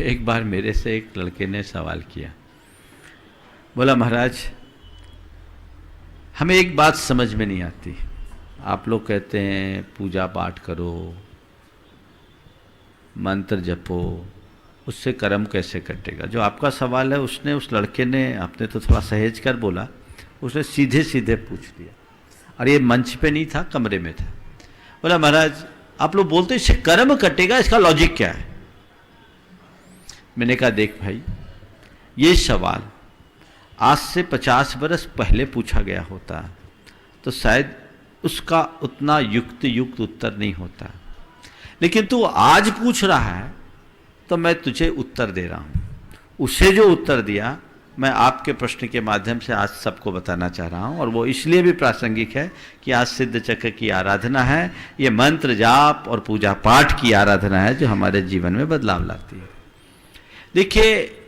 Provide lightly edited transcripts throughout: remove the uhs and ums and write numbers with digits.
एक बार मेरे से एक लड़के ने सवाल किया, बोला महाराज हमें एक बात समझ में नहीं आती, आप लोग कहते हैं पूजा पाठ करो, मंत्र जपो, उससे कर्म कैसे कटेगा। जो आपका सवाल है उसने, उस लड़के ने, आपने तो थोड़ा सहेज कर बोला, उसने सीधे सीधे पूछ दिया, और ये मंच पे नहीं था, कमरे में था। बोला महाराज आप लोग बोलते इससे कर्म कटेगा, इसका लॉजिक क्या है। मैंने कहा देख भाई, ये सवाल आज से 50 बरस पहले पूछा गया होता तो शायद उसका उतना युक्त उत्तर नहीं होता, लेकिन तू आज पूछ रहा है तो मैं तुझे उत्तर दे रहा हूं। उसे जो उत्तर दिया मैं आपके प्रश्न के माध्यम से आज सबको बताना चाह रहा हूं, और वो इसलिए भी प्रासंगिक है कि आज सिद्ध चक्र की आराधना है, ये मंत्र जाप और पूजा पाठ की आराधना है जो हमारे जीवन में बदलाव लाती है। देखिए,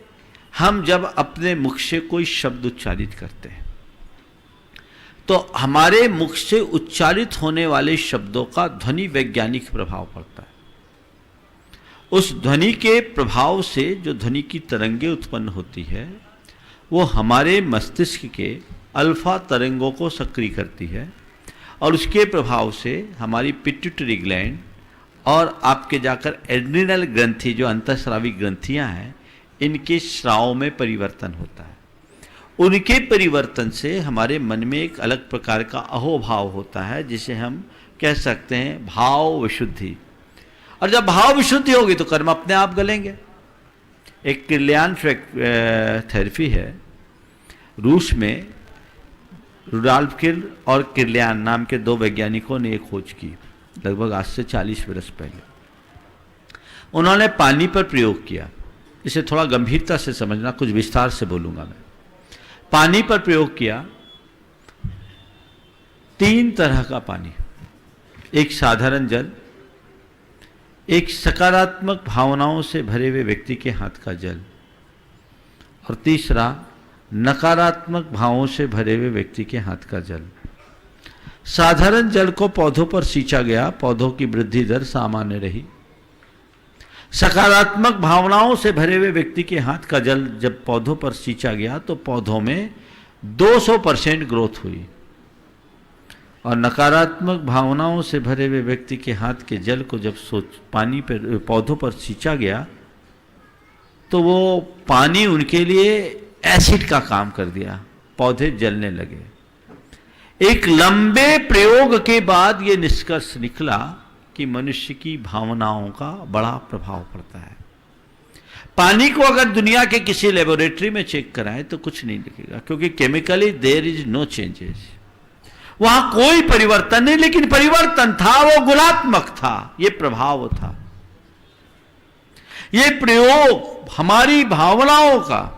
हम जब अपने मुख से कोई शब्द उच्चारित करते हैं तो हमारे मुख से उच्चारित होने वाले शब्दों का ध्वनि वैज्ञानिक प्रभाव पड़ता है। उस ध्वनि के प्रभाव से जो ध्वनि की तरंगें उत्पन्न होती है वो हमारे मस्तिष्क के अल्फा तरंगों को सक्रिय करती है, और उसके प्रभाव से हमारी पिट्यूटरी ग्लैंड और आपके जाकर एड्रिनल ग्रंथि, जो अंतःस्रावी ग्रंथियां हैं, इनके स्राव में परिवर्तन होता है। उनके परिवर्तन से हमारे मन में एक अलग प्रकार का अहोभाव होता है, जिसे हम कह सकते हैं भाव विशुद्धि। और जब भाव विशुद्धि होगी तो कर्म अपने आप गलेंगे। एक किर्लियन थेरेपी है, रूस में रुडॉल्फ किर्ल और किर्लियन नाम के दो वैज्ञानिकों ने एक खोज की, लगभग आज से 40 वर्ष पहले। उन्होंने पानी पर प्रयोग किया, इसे थोड़ा गंभीरता से समझना, कुछ विस्तार से बोलूंगा मैं। पानी पर प्रयोग किया, 3 तरह का पानी, एक साधारण जल, एक सकारात्मक भावनाओं से भरे हुए व्यक्ति के हाथ का जल, और तीसरा नकारात्मक भावों से भरे हुए व्यक्ति के हाथ का जल। साधारण जल को पौधों पर सींचा गया, पौधों की वृद्धि दर सामान्य रही। सकारात्मक भावनाओं से भरे हुए व्यक्ति के हाथ का जल जब पौधों पर सींचा गया तो पौधों में 200% ग्रोथ हुई, और नकारात्मक भावनाओं से भरे हुए व्यक्ति के हाथ के जल को जब पानी पर, पौधों पर सींचा गया तो वो पानी उनके लिए एसिड का काम कर दिया, पौधे जलने लगे। एक लंबे प्रयोग के बाद ये निष्कर्ष निकला कि मनुष्य की भावनाओं का बड़ा प्रभाव पड़ता है। पानी को अगर दुनिया के किसी लेबोरेटरी में चेक कराएं तो कुछ नहीं दिखेगा, क्योंकि chemically there is no changes, वहां कोई परिवर्तन नहीं, लेकिन परिवर्तन था, वो गुणात्मक था, ये प्रभाव था, ये प्रयोग हमारी भावनाओं का।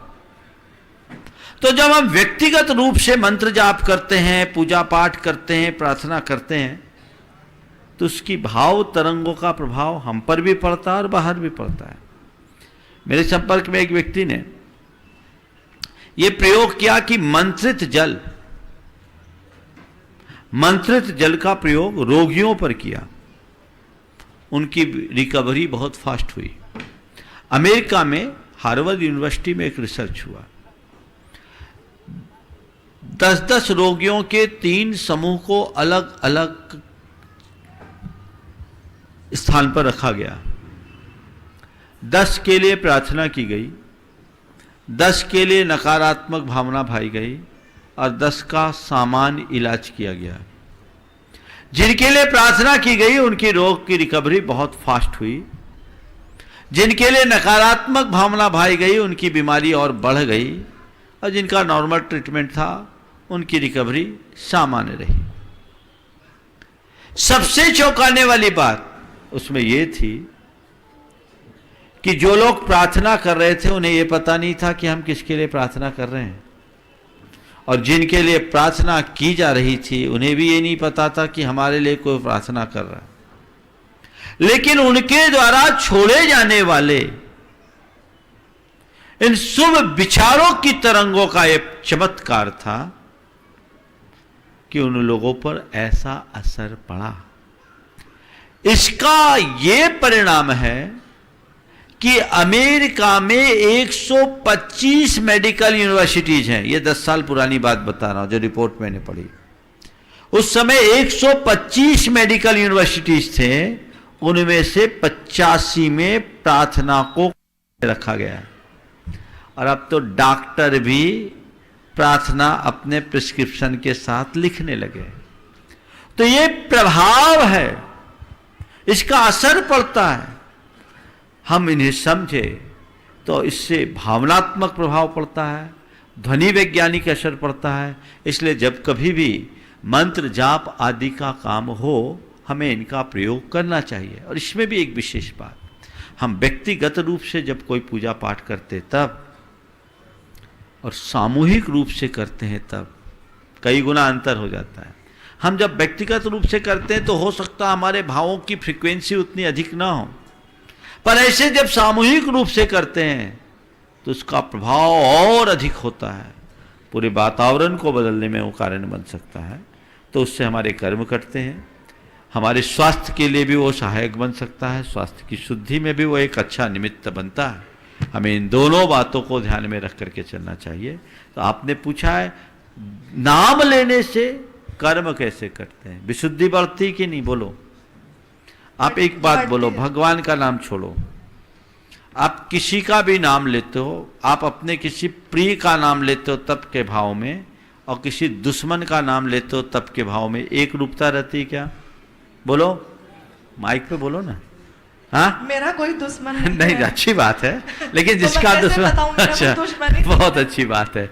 तो जब हम व्यक्तिगत रूप से मंत्र जाप करते हैं, पूजा पाठ करते हैं, प्रार्थना करते हैं, तो उसकी भाव तरंगों का प्रभाव हम पर भी पड़ता है और बाहर भी पड़ता है। मेरे संपर्क में एक व्यक्ति ने यह प्रयोग किया कि मंत्रित जल का प्रयोग रोगियों पर किया, उनकी रिकवरी बहुत फास्ट हुई। अमेरिका में हार्वर्ड यूनिवर्सिटी में एक रिसर्च हुआ, 10-10 रोगियों के 3 समूह को अलग अलग स्थान पर रखा गया। 10 के लिए प्रार्थना की गई, 10 के लिए नकारात्मक भावना भाई गई, और 10 का सामान्य इलाज किया गया। जिनके लिए प्रार्थना की गई उनकी रोग की रिकवरी बहुत फास्ट हुई, जिनके लिए नकारात्मक भावना भाई गई उनकी बीमारी और बढ़ गई, और जिनका नॉर्मल ट्रीटमेंट था उनकी रिकवरी सामान्य रही। सबसे चौंकाने वाली बात उसमें यह थी कि जो लोग प्रार्थना कर रहे थे उन्हें यह पता नहीं था कि हम किसके लिए प्रार्थना कर रहे हैं, और जिनके लिए प्रार्थना की जा रही थी उन्हें भी ये नहीं पता था कि हमारे लिए कोई प्रार्थना कर रहा है। लेकिन उनके द्वारा छोड़े जाने वाले इन शुभ विचारों की तरंगों का एक चमत्कार था कि उन लोगों पर ऐसा असर पड़ा। इसका यह परिणाम है कि अमेरिका में 125 मेडिकल यूनिवर्सिटीज हैं। ये 10 साल पुरानी बात बता रहा हूं, जो रिपोर्ट मैंने पढ़ी। उस समय 125 मेडिकल यूनिवर्सिटीज थे, उनमें से 85 में प्रार्थना को रखा गया है। और अब तो डॉक्टर भी प्रार्थना अपने प्रिस्क्रिप्शन के साथ लिखने लगे। तो ये प्रभाव है, इसका असर पड़ता है। हम इन्हें समझे तो इससे भावनात्मक प्रभाव पड़ता है, ध्वनि वैज्ञानिक असर पड़ता है। इसलिए जब कभी भी मंत्र जाप आदि का काम हो, हमें इनका प्रयोग करना चाहिए। और इसमें भी एक विशेष बात, हम व्यक्तिगत रूप से जब कोई पूजा पाठ करते तब और सामूहिक रूप से करते हैं तब कई गुना अंतर हो जाता है। हम जब व्यक्तिगत रूप से करते हैं तो हो सकता है हमारे भावों की फ्रीक्वेंसी उतनी अधिक ना हो, पर ऐसे जब सामूहिक रूप से करते हैं तो उसका प्रभाव और अधिक होता है, पूरे वातावरण को बदलने में वो कारण बन सकता है। तो उससे हमारे कर्म कटते हैं, हमारे स्वास्थ्य के लिए भी वो सहायक बन सकता है, स्वास्थ्य की शुद्धि में भी वो एक अच्छा निमित्त बनता है। हमें इन दोनों बातों को ध्यान में रख करके चलना चाहिए। तो आपने पूछा है नाम लेने से कर्म कैसे करते हैं, विशुद्धि बढ़ती कि नहीं? बोलो आप एक बात बोलो, भगवान का नाम छोड़ो, आप किसी का भी नाम लेते हो, आप अपने किसी प्रिय का नाम लेते हो तब के भाव में, और किसी दुश्मन का नाम लेते हो तब के भाव में एक रूपता रहती है क्या? बोलो, माइक पे बोलो ना। हाँ, मेरा कोई दुश्मन नहीं, अच्छी बात है, लेकिन जिसका दुश्मन, अच्छा, बहुत अच्छी बात है।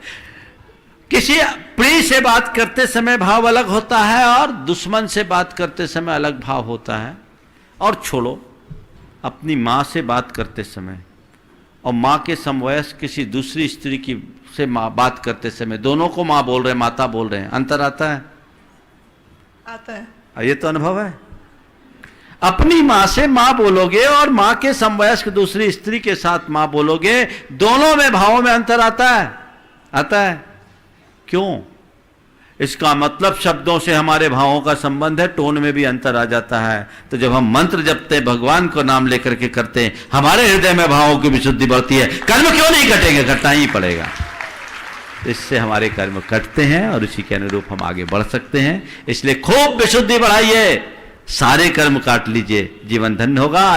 किसी प्रिय से बात करते समय भाव अलग होता है और दुश्मन से बात करते समय अलग भाव होता है। और छोड़ो, अपनी माँ से बात करते समय और माँ के समवयस्क किसी दूसरी स्त्री की से माँ बात करते समय, दोनों को माँ बोल रहे हैं, माता बोल रहे हैं, अंतर आता है? आता है। ये तो अनुभव है। अपनी माँ से माँ बोलोगे और माँ के समवयस्क दूसरी स्त्री के साथ माँ बोलोगे, दोनों में भावों में अंतर आता है? आता है। क्यों? इसका मतलब शब्दों से हमारे भावों का संबंध है, टोन में भी अंतर आ जाता है। तो जब हम मंत्र जपते हैं, भगवान को नाम लेकर के करते हैं, हमारे हृदय में भावों की विशुद्धि बढ़ती है। कर्म क्यों नहीं कटेंगे? कटना ही पड़ेगा। इससे हमारे कर्म कटते हैं और उसी के अनुरूप हम आगे बढ़ सकते हैं। इसलिए खूब विशुद्धि बढ़ाइए, सारे कर्म काट लीजिए, जीवन धन्य होगा।